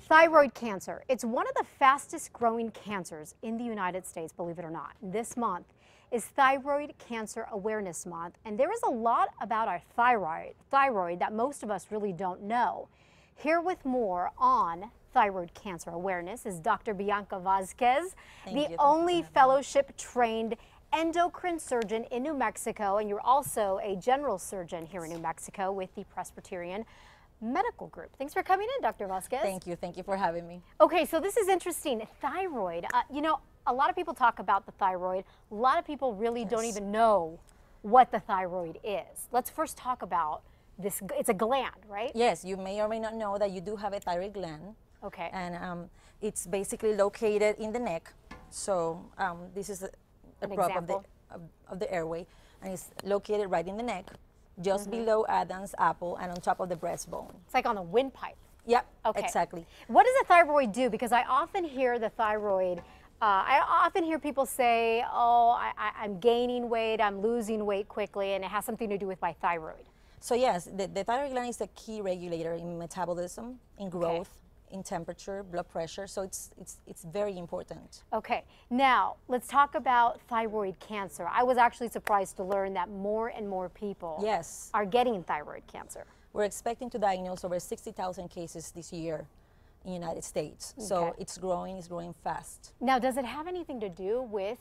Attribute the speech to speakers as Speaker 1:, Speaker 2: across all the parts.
Speaker 1: Thyroid cancer. It's one of the fastest growing cancers in the United States, believe it or not. This month is Thyroid Cancer Awareness Month, and there is a lot about our thyroid that most of us really don't know. Here with more on thyroid cancer awareness is Dr. Bianca Vasquez, the only fellowship-trained endocrine surgeon in New Mexico, and you're also a general surgeon here in New Mexico with the Presbyterian Medical Group. Thanks for coming in, Dr. Vasquez.
Speaker 2: Thank you for having me.
Speaker 1: Okay, so this is interesting. Thyroid, you know, a lot of people talk about the thyroid. A lot of people really don't even know what the thyroid is. Let's first talk about this. It's a gland, right?
Speaker 2: Yes, you may or may not know that you do have a thyroid gland.
Speaker 1: Okay.
Speaker 2: And it's basically located in the neck. So this is a prop of the airway, and it's located right in the neck, just below Adam's apple and on top of the breastbone.
Speaker 1: It's like on the windpipe.
Speaker 2: Yep,
Speaker 1: okay.
Speaker 2: Exactly.
Speaker 1: What does the thyroid do? Because I often hear the thyroid, I often hear people say, oh, I'm gaining weight, I'm losing weight quickly, and it has something to do with my thyroid.
Speaker 2: So yes, the thyroid gland is a key regulator in metabolism, in growth, in temperature, blood pressure, so it's very important.
Speaker 1: Okay, now let's talk about thyroid cancer. I was actually surprised to learn that more and more people are getting thyroid cancer.
Speaker 2: We're expecting to diagnose over 60,000 cases this year in the United States. So it's growing fast.
Speaker 1: Now, does it have anything to do with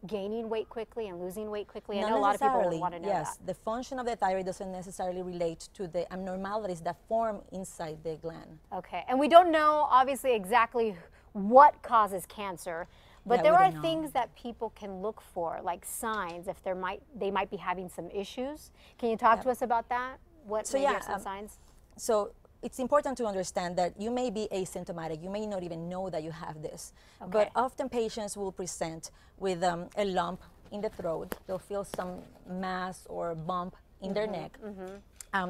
Speaker 1: gaining weight quickly and losing weight quickly?
Speaker 2: Not
Speaker 1: I know a lot of people want to know that.
Speaker 2: Yes, the function of the thyroid doesn't necessarily relate to the abnormalities that form inside the gland.
Speaker 1: Okay, and we don't know obviously exactly what causes cancer, but there are things that people can look for, like signs, if they might be having some issues. Can you talk to us about that? What are some signs?
Speaker 2: So it's important to understand that you may be asymptomatic. You may not even know that you have this. But often patients will present with a lump in the throat. They'll feel some mass or bump in their neck.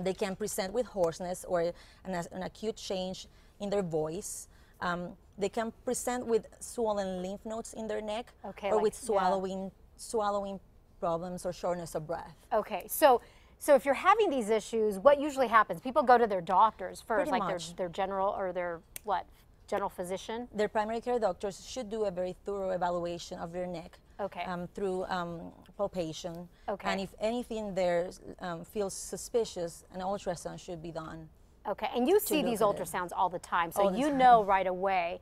Speaker 2: They can present with hoarseness or an acute change in their voice. They can present with swollen lymph nodes in their neck or with swallowing problems or shortness of breath.
Speaker 1: Okay, so if you're having these issues, what usually happens? People go to their doctors first, their general or their general physician?
Speaker 2: Their primary care doctors should do a very thorough evaluation of their neck through palpation. And if anything there feels suspicious, an ultrasound should be done.
Speaker 1: Okay, and you see these ultrasounds all the time, so you know right away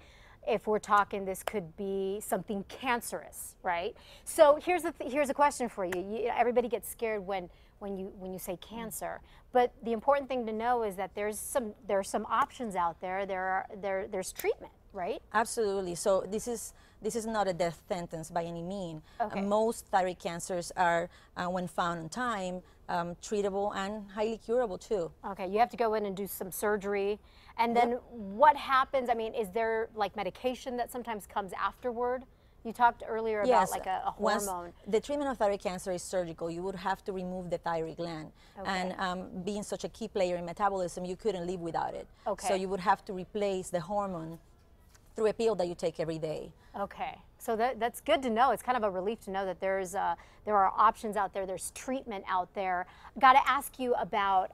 Speaker 1: if we're talking this could be something cancerous, right? So here's a question for you. Everybody gets scared when you say cancer, but the important thing to know is that there are some options out there. There's treatment, right?
Speaker 2: Absolutely. So this is not a death sentence by any means. Most thyroid cancers are, when found on time, treatable and highly curable too. Okay,
Speaker 1: you have to go in and do some surgery, and then what happens? I mean, is there like medication that sometimes comes afterward? You talked earlier about like a hormone.
Speaker 2: Once the treatment of thyroid cancer is surgical, you would have to remove the thyroid gland. And being such a key player in metabolism, you couldn't live without it. So you would have to replace the hormone through a pill that you take every day.
Speaker 1: Okay, so that's good to know. It's kind of a relief to know that there are options out there. There's treatment out there. Got to ask you about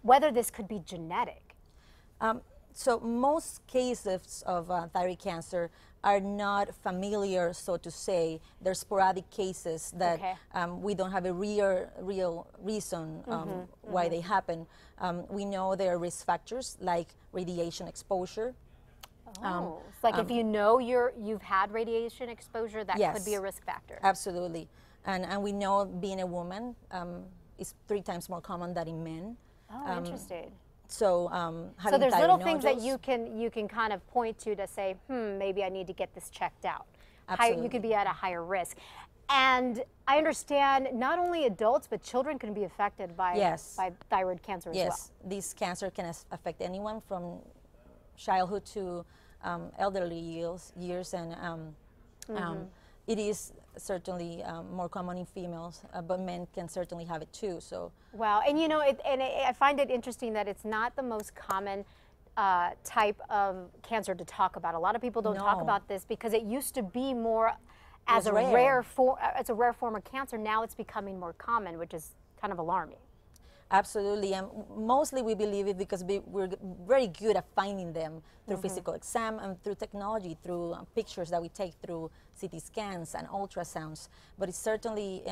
Speaker 1: whether this could be genetic.
Speaker 2: So most cases of thyroid cancer are not familiar, so to say. They're sporadic cases that we don't have a real reason why they happen. We know there are risk factors like radiation exposure.
Speaker 1: It's like if you know you've had radiation exposure, that could be a risk factor.
Speaker 2: Absolutely. And we know being a woman is 3 times more common than in men.
Speaker 1: Oh, interesting.
Speaker 2: So,
Speaker 1: so there's little things that you can kind of point to say, maybe I need to get this checked out.
Speaker 2: Absolutely.
Speaker 1: You could be at a higher risk. And I understand not only adults, but children can be affected by thyroid cancer as well.
Speaker 2: Yes, this cancer can affect anyone from childhood to elderly years, and it is certainly more common in females, but men can certainly have it too. So
Speaker 1: wow, and you know, I find it interesting that it's not the most common type of cancer to talk about. A lot of people don't talk about this because it used to be more as a rare form of cancer. Now it's becoming more common, which is kind of alarming.
Speaker 2: Absolutely, and mostly we believe it because we're very good at finding them through physical exam and through technology, through pictures that we take through CT scans and ultrasounds. But it's certainly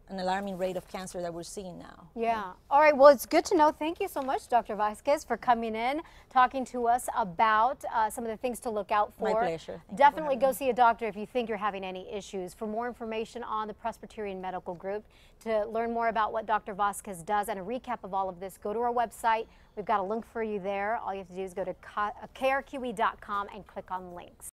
Speaker 2: an alarming rate of cancer that we're seeing now.
Speaker 1: Yeah. All right. Well, it's good to know. Thank you so much, Dr. Vasquez, for coming in, talking to us about some of the things to look out for.
Speaker 2: My pleasure.
Speaker 1: Definitely go see a doctor if you think you're having any issues. For more information on the Presbyterian Medical Group, to learn more about what Dr. Vasquez does and a recap of all of this, go to our website. We've got a link for you there. All you have to do is go to krqe.com and click on links.